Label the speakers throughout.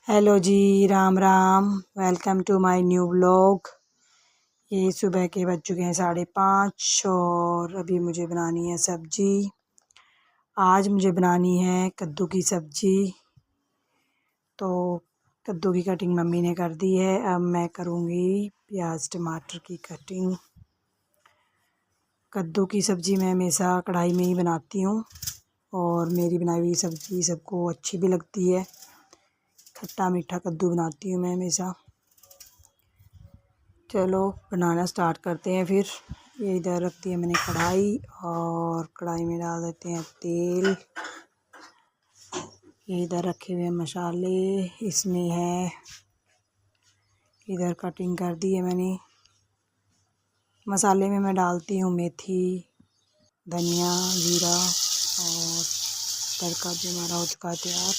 Speaker 1: Hello जी, Ram Ram. Welcome to my new vlog. ये सुबह के बज चुके हैं 5:30 और अभी मुझे बनानी है सब्जी। आज मुझे बनानी है कद्दू की सब्जी। तो कद्दू की कटिंग मम्मी ने कर दी है, अब मैं करूँगी प्याज टमाटर की कटिंग। कद्दू की सब्ज़ी मैं हमेशा कढ़ाई में ही बनाती हूँ और मेरी बनाई हुई सब्ज़ी सबको अच्छी भी लगती है। खट्टा मीठा कद्दू बनाती हूँ मैं हमेशा। चलो बनाना स्टार्ट करते हैं फिर। ये इधर रखती है मैंने कढ़ाई और कढ़ाई में डाल देते हैं तेल। ये इधर रखे हुए मसाले, इसमें है, इधर कटिंग कर दी है मैंने। मसाले में मैं डालती हूँ मेथी, धनिया, जीरा और तड़का जो हमारा हो चुका है तैयार।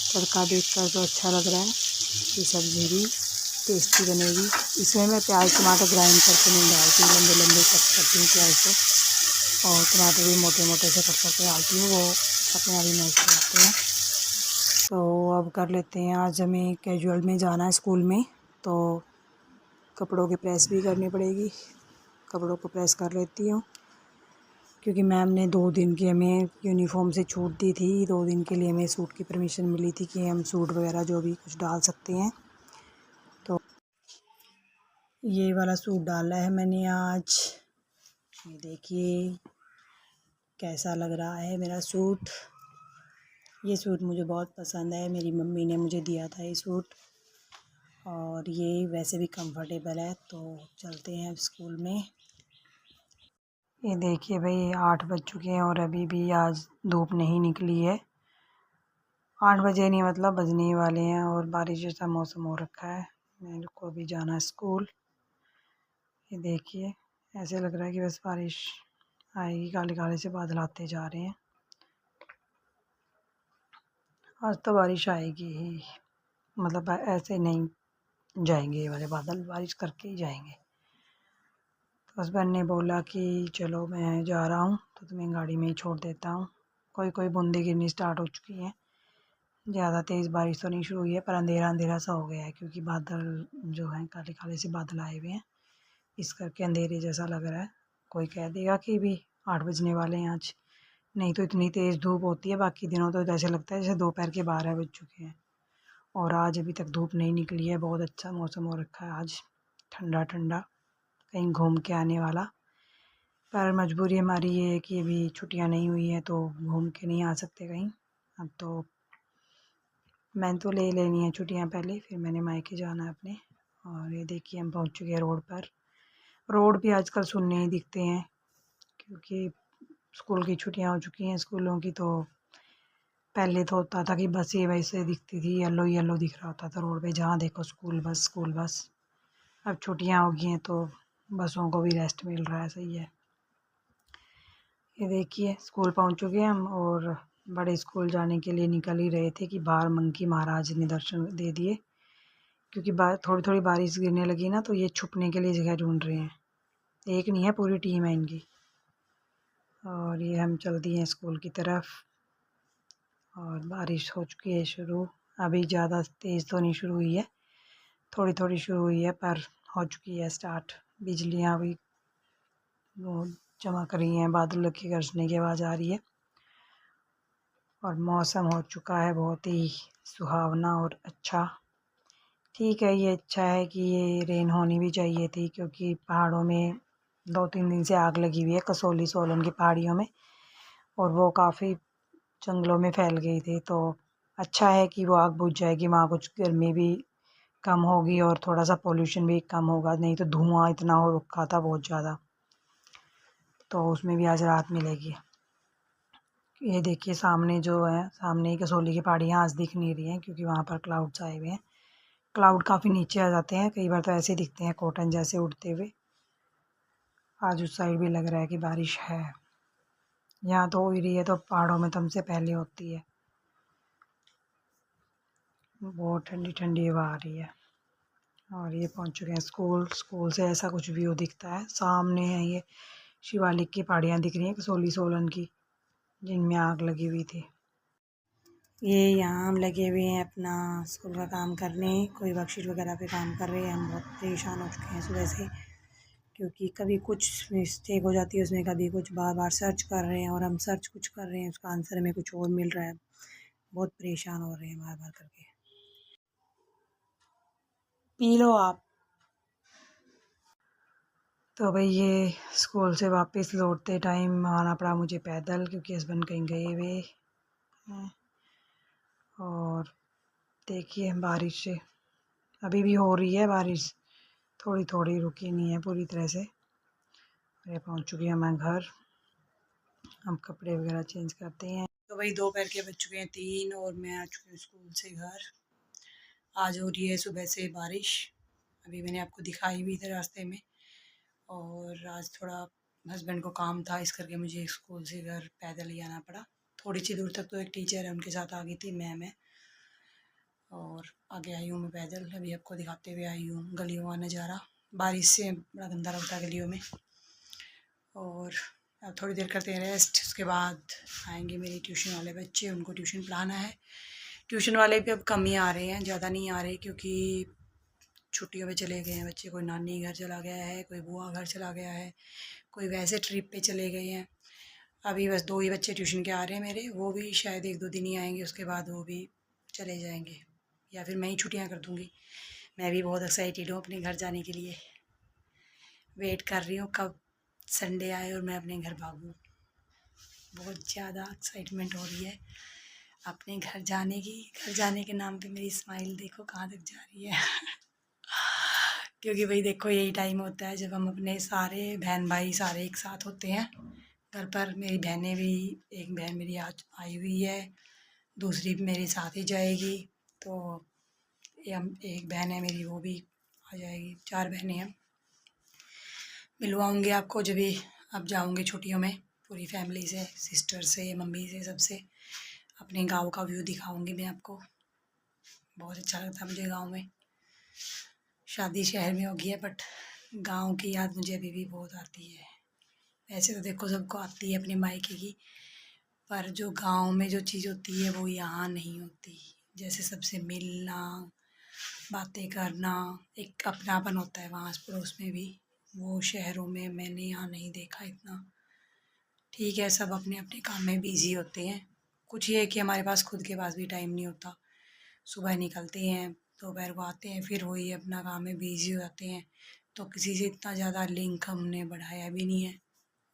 Speaker 1: तड़का देखकर तो अच्छा लग रहा है, ये सब्ज़ी भी टेस्टी बनेगी। इसमें मैं प्याज टमाटर ग्राइंड करके नहीं डालती, लंबे लंबे कट करती हूँ प्याज को, और टमाटर भी मोटे मोटे से कट करके डालती हूँ, वो अपने आप ही मैश हो जाते हैं। तो अब कर लेते हैं, आज हमें कैजुअल में जाना है स्कूल में, तो कपड़ों की प्रेस भी करनी पड़ेगी। कपड़ों को प्रेस कर लेती हूँ क्योंकि मैम ने 2 दिन की हमें यूनिफॉर्म से छूट दी थी। 2 दिन के लिए हमें सूट की परमिशन मिली थी कि हम सूट वगैरह जो भी कुछ डाल सकते हैं। तो ये वाला सूट डाला है मैंने आज। ये देखिए कैसा लग रहा है मेरा सूट। ये सूट मुझे बहुत पसंद है, मेरी मम्मी ने मुझे दिया था ये सूट, और ये वैसे भी कंफर्टेबल है। तो चलते हैं अब स्कूल में। ये देखिए भाई 8 बज चुके हैं और अभी भी आज धूप नहीं निकली है। 8 बजे नहीं, मतलब बजने ही वाले हैं, और बारिश जैसा मौसम हो रखा है। मेरे को अभी जाना है स्कूल। ये देखिए ऐसे लग रहा है कि बस बारिश आएगी, काले काले से बादल आते जा रहे हैं। आज तो बारिश आएगी ही, मतलब ऐसे नहीं जाएंगे ये वाले बादल, बारिश करके ही जाएंगे। तो हस्बैंड ने बोला कि चलो मैं जा रहा हूँ तो तुम्हें गाड़ी में ही छोड़ देता हूँ। कोई कोई बूंदे गिरनी स्टार्ट हो चुकी हैं। ज़्यादा तेज़ बारिश तो नहीं शुरू हुई है, पर अंधेरा अंधेरा सा हो गया है क्योंकि बादल जो हैं काले काले से बादल आए हुए हैं, इस करके अंधेरे जैसा लग रहा है। कोई कह देगा कि भी 8 बजने वाले हैं आज, नहीं तो इतनी तेज़ धूप होती है। बाकी दिनों तो ऐसे लगता है जैसे दोपहर के 12 बज चुके हैं, और आज अभी तक धूप नहीं निकली है। बहुत अच्छा मौसम हो रखा है आज, ठंडा ठंडा, कहीं घूम के आने वाला। पर मजबूरी हमारी ये है कि अभी छुट्टियां नहीं हुई हैं तो घूम के नहीं आ सकते कहीं। अब तो मैंने तो ले लेनी है छुट्टियां पहले, फिर मैंने मायके जाना है अपने। और ये देखिए हम पहुंच चुके हैं रोड पर। रोड भी आजकल सुनने ही दिखते हैं क्योंकि स्कूल की छुट्टियां हो चुकी हैं स्कूलों की। तो पहले तो होता था कि बस ये वैसे दिखती थी, येलो येलो दिख रहा होता था रोड पे, जहाँ देखो स्कूल बस स्कूल बस। अब छुट्टियां हो गई हैं तो बसों को भी रेस्ट मिल रहा है, सही है। ये देखिए स्कूल पहुंच चुके हैं हम, और बड़े स्कूल जाने के लिए निकल ही रहे थे कि बाहर मंकी महाराज ने दर्शन दे दिए, क्योंकि थोड़ी थोड़ी बारिश गिरने लगी ना, तो ये छुपने के लिए जगह ढूंढ रहे हैं। एक नहीं है, पूरी टीम है इनकी। और ये हम चल दिए हैं स्कूल की तरफ, और बारिश हो चुकी है शुरू। अभी ज़्यादा तेज़ तो नहीं शुरू हुई है, थोड़ी थोड़ी शुरू हुई है, पर हो चुकी है स्टार्ट। बिजलियाँ भी वो चमक रही हैं, बादल की गरजने की आवाज़ आ रही है, और मौसम हो चुका है बहुत ही सुहावना और अच्छा। ठीक है, ये अच्छा है कि ये रेन होनी भी चाहिए थी, क्योंकि पहाड़ों में 2-3 दिन से आग लगी हुई है, कसौली सोलन की पहाड़ियों में, और वो काफ़ी जंगलों में फैल गई थी। तो अच्छा है कि वो आग बुझ जाएगी, वहाँ कुछ गर्मी भी कम होगी और थोड़ा सा पोल्यूशन भी कम होगा। नहीं तो धुआं इतना हो रखा था बहुत ज़्यादा, तो उसमें भी आज राहत मिलेगी। ये देखिए सामने जो है, सामने ही कसौली की पहाड़ियाँ आज दिख नहीं रही हैं क्योंकि वहाँ पर क्लाउड्स आए हुए हैं। क्लाउड काफ़ी नीचे आ जाते हैं, कई बार तो ऐसे दिखते हैं कॉटन जैसे उड़ते हुए। आज उस साइड भी लग रहा है कि बारिश है। यहाँ तो हो ही रही है, तो पहाड़ों में तो हमसे पहले होती है। बहुत ठंडी ठंडी हवा आ रही है। और ये पहुँच चुके हैं स्कूल। स्कूल से ऐसा कुछ व्यू दिखता है। सामने है ये शिवालिक की पहाड़ियाँ दिख रही हैं कसौली सोलन की, जिनमें आग लगी हुई थी। ये यहाँ हम लगे हुए हैं अपना स्कूल का काम करने, कोई वर्कशीट वगैरह पे काम कर रहे हैं। हम बहुत परेशान हो चुके हैं सुबह से, क्योंकि कभी कुछ मिस्टेक हो जाती है उसमें, कभी कुछ बार बार सर्च कर रहे हैं और हम सर्च कुछ कर रहे हैं, उसका आंसर हमें कुछ और मिल रहा है। बहुत परेशान हो रहे हैं बार बार करके। पी लो आप। तो भाई ये स्कूल से वापस लौटते टाइम आना पड़ा मुझे पैदल, क्योंकि हस्बैंड कहीं गए हुए हैं। और देखिए बारिश से अभी भी हो रही है बारिश, थोड़ी थोड़ी, रुकी नहीं है पूरी तरह से। मैं पहुंच चुकी हूँ मैं घर। हम कपड़े वगैरह चेंज करते हैं। तो भाई दोपहर के बज चुके हैं 3 और मैं आ चुकी हूँ स्कूल से घर। आज हो रही है सुबह से बारिश, अभी मैंने आपको दिखाई भी थी रास्ते में। और आज थोड़ा हस्बैंड को काम था, इस करके मुझे स्कूल से घर पैदल ही आना पड़ा। थोड़ी सी दूर तक तो एक टीचर है उनके साथ आ गई थी मैं और आगे आई हूँ मैं पैदल। अभी आपको दिखाते हुए आई हूँ गलियों का नज़ारा। बारिश से बड़ा गंदा लगता है गलियों में। और अब थोड़ी देर करते हैं रेस्ट, उसके बाद आएंगे मेरे ट्यूशन वाले बच्चे, उनको ट्यूशन पढ़ाना है। ट्यूशन वाले भी अब कम ही आ रहे हैं, ज़्यादा नहीं आ रहे, क्योंकि छुट्टियों में चले गए हैं बच्चे। कोई नानी घर चला गया है, कोई बुआ घर चला गया है, कोई वैसे ट्रिप पे चले गए हैं। अभी बस 2 ही बच्चे ट्यूशन के आ रहे हैं मेरे, वो भी शायद 1-2 दिन ही आएंगे, उसके बाद वो भी चले जाएंगे, या फिर मैं ही छुट्टियाँ कर दूँगी। मैं भी बहुत एक्साइटेड हूँ अपने घर जाने के लिए। वेट कर रही हूँ कब संडे आए और मैं अपने घर भागूँ। बहुत ज़्यादा एक्साइटमेंट हो रही है अपने घर जाने की। घर जाने के नाम पे मेरी स्माइल देखो कहाँ तक जा रही है। क्योंकि भाई देखो यही टाइम होता है जब हम अपने सारे बहन भाई सारे एक साथ होते हैं घर पर। मेरी बहनें भी, एक बहन मेरी आज आई हुई है, दूसरी भी मेरे साथ ही जाएगी। तो ये हम, एक बहन है मेरी वो भी आ जाएगी, 4 बहनें हैं। मिलवाऊँगी आपको जब भी अब जाऊँगी छुट्टियों में, पूरी फैमिली से, सिस्टर से, मम्मी से, सबसे। अपने गांव का व्यू दिखाऊंगी मैं आपको। बहुत अच्छा लगता है मुझे गांव में। शादी शहर में हो गई है, बट गांव की याद मुझे अभी भी बहुत आती है। वैसे तो देखो सबको आती है अपने मायके की, पर जो गांव में जो चीज़ होती है वो यहाँ नहीं होती। जैसे सबसे मिलना, बातें करना, एक अपनापन होता है वहाँ आस पड़ोस में भी, वो शहरों में मैंने यहाँ नहीं देखा इतना। ठीक है, सब अपने अपने काम में बिज़ी होते हैं। कुछ ये है कि हमारे पास खुद के पास भी टाइम नहीं होता। सुबह निकलते हैं, दोपहर को आते हैं, फिर वही अपना काम में बिज़ी हो जाते हैं। तो किसी से इतना ज़्यादा लिंक हमने बढ़ाया भी नहीं है।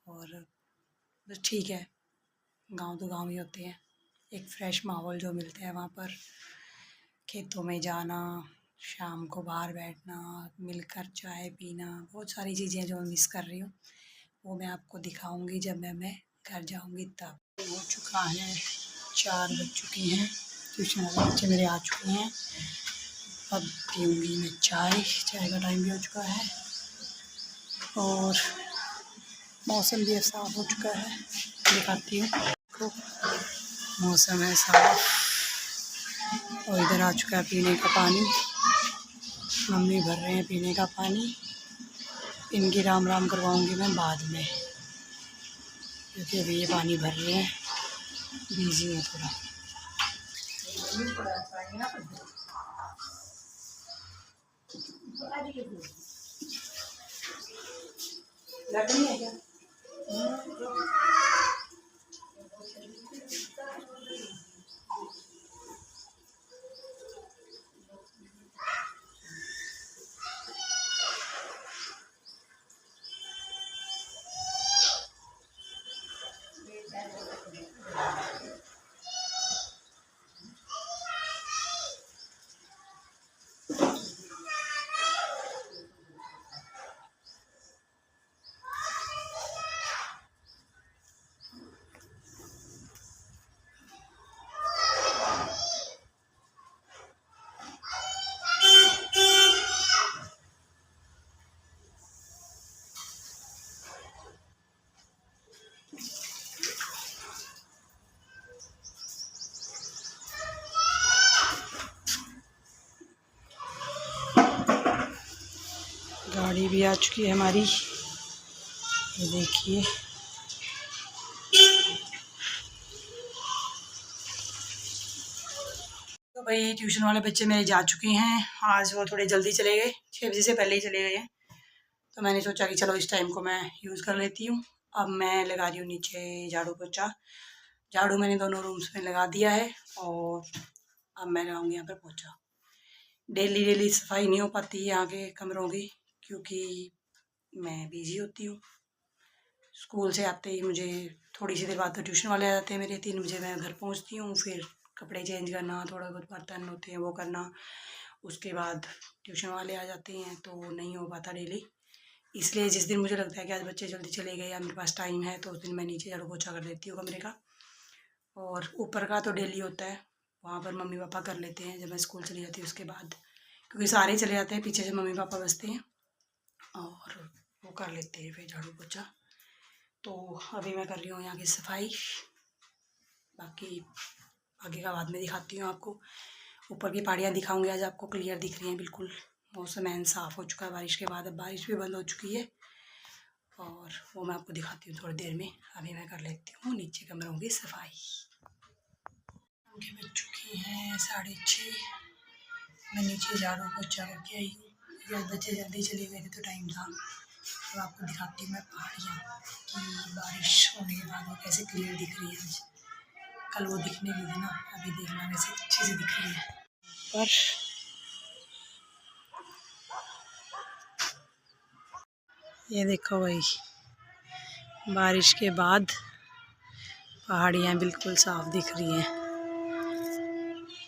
Speaker 1: और बस ठीक है, गांव तो गांव ही होते हैं। एक फ्रेश माहौल जो मिलता है वहाँ पर, खेतों में जाना, शाम को बाहर बैठना, मिलकर चाय पीना, बहुत सारी चीज़ें जो मैं मिस कर रही हूँ वो मैं आपको दिखाऊंगी जब मैं घर जाऊंगी तब। हो चुका है 4 बज चुके हैं, ट्यूशन वाले बच्चे मेरे आ चुके हैं। अब पीऊँगी मैं चाय, चाय का टाइम भी हो चुका है और मौसम भी साफ़ हो चुका है। दिखाती हूँ आपको, मौसम है साफ़। और इधर आ चुका है पीने का पानी, मम्मी भर रहे हैं पीने का पानी। इनकी राम राम करवाऊँगी मैं बाद में, क्योंकि अभी ये पानी भर रहे हैं, बिजी है थोड़ा। लकड़ी है क्या? गाड़ी भी आ चुकी है हमारी, ये देखिए। भाई ट्यूशन वाले बच्चे मेरे जा चुके हैं। आज वो थोड़े जल्दी चले गए, 6 बजे से पहले ही चले गए हैं। तो मैंने सोचा कि चलो इस टाइम को मैं यूज़ कर लेती हूँ। अब मैं लगा रही हूँ नीचे झाड़ू पोछा। झाड़ू मैंने दोनों रूम्स में लगा दिया है और अब मैं लगाऊंगी यहाँ पर पोछा। डेली सफाई नहीं हो पाती यहाँ के कमरों की, क्योंकि मैं बिजी होती हूँ। स्कूल से आते ही मुझे थोड़ी सी देर बाद तो ट्यूशन वाले आ जाते हैं मेरे। 3 बजे मैं घर पहुँचती हूँ, फिर कपड़े चेंज करना, थोड़ा बहुत बर्तन होते हैं वो करना, उसके बाद ट्यूशन वाले आ जाते हैं, तो नहीं हो पाता डेली। इसलिए जिस दिन मुझे लगता है कि आज बच्चे जल्दी चले गए या मेरे पास टाइम है, तो उस दिन मैं नीचे झाड़ू पोछा कर देती हूँ कमरे का। और ऊपर का तो डेली होता है, वहाँ पर मम्मी पापा कर लेते हैं जब मैं स्कूल चली जाती हूँ उसके बाद, क्योंकि सारे चले जाते हैं, पीछे से मम्मी पापा बसते हैं और वो कर लेते हैं फिर झाड़ू पोछा। तो अभी मैं कर रही हूँ यहाँ की सफाई, बाकी आगे का बाद में दिखाती हूँ आपको। ऊपर की पहाड़ियाँ दिखाऊंगी आज आपको, क्लियर दिख रही हैं बिल्कुल। मौसम ऐन साफ़ हो चुका है बारिश के बाद, अब बारिश भी बंद हो चुकी है और वो मैं आपको दिखाती हूँ थोड़ी देर में। अभी मैं कर लेती हूँ नीचे कमरों की सफाई। उनकी बज चुकी हैं 6:30। मैं नीचे झाड़ू पोछा करके आई हूँ। आज बच्चे जल्दी चले गए थे तो टाइम था। तो आपको दिखाती हूँ मैं पहाड़ियाँ कि बारिश होने के बाद वो कैसे क्लियर दिख रही है आज। कल वो दिखने भी थी ना, अभी देखना वैसे अच्छे से दिख रही है। पर ये देखो भाई, बारिश के बाद पहाड़ियाँ बिल्कुल साफ़ दिख रही हैं,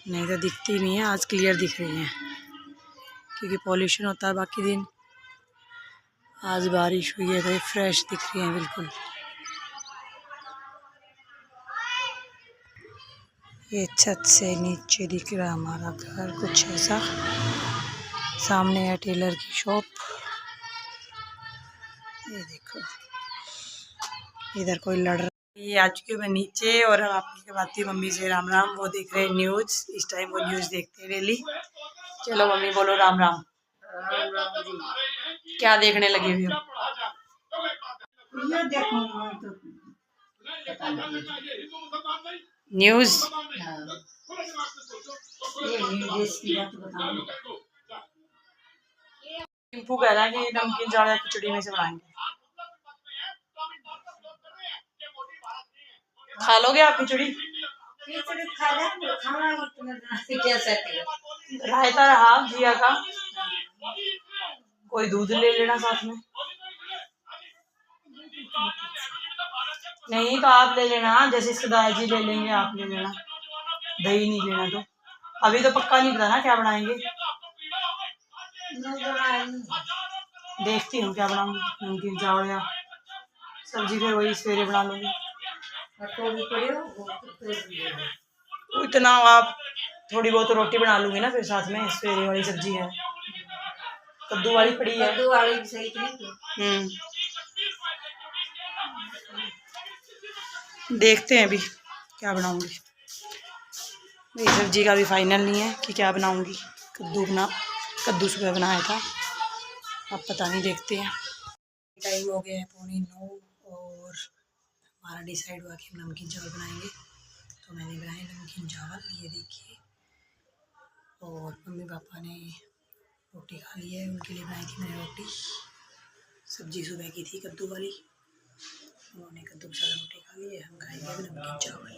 Speaker 1: नहीं तो दिखती नहीं है। आज क्लियर दिख रही हैं क्योंकि पॉल्यूशन होता है बाकी दिन। आज बारिश हुई है तो ये फ्रेश दिख रही हैं बिल्कुल। ये छत से नीचे दिख रहा है हमारा घर कुछ ऐसा। सामने है टेलर की शॉप, ये देखो इधर कोई लड़ रहा है। ये आ चुकी हूँ मैं नीचे और अब आपकी करवाती हूँ मम्मी से राम राम। वो देख रहे हैं न्यूज़, इस टाइम वो न्यूज़ देखते हैं डेली। चलो मम्मी बोलो राम राम। राम राम जी। क्या देखने लगे हुए हो? ये देखो न्यूज़। टिम्पू कह रहा है कि नमकीन चावल खिचड़ी में से बनाएंगे। खा लोगे आप खिचड़ी? रायता रहा जिया का, कोई दूध ले लेना साथ में। नहीं तो आप ले लेना, जैसे इसके दादाजी ले लेंगे आप ले लेना। दही नहीं लेना तो अभी तो पक्का नहीं पता ना क्या बनाएंगे। देखती हूँ क्या बनाऊंगी, नमकीन चावल या सब्जी, फिर वही सवेरे बना लूँगी। इतना आप थोड़ी बहुत रोटी बना लूँगी ना फिर साथ में, सवेरे वाली सब्जी है, कद्दू वाली पड़ी है। कद्दू वाली सही। देखते हैं अभी क्या बनाऊंगी। मेरी सब्जी का भी फाइनल नहीं है कि क्या बनाऊंगी। कद्दू सुबह बनाया था, अब पता नहीं, देखते हैं। टाइम हो गया है 8:45 और हमारा डिसाइड हुआ कि हम नमकीन चावल बनाएंगे। तो मैंने बनाए नमकीन चावल, ये देखिए। और मम्मी पापा ने रोटी खा ली है, उनके लिए बनाई थी मैंने रोटी। सब्जी सुबह की थी कद्दू वाली, उन्होंने कद्दू के साथ रोटी खा ली है। हम खाएंगे नमकीन चावल।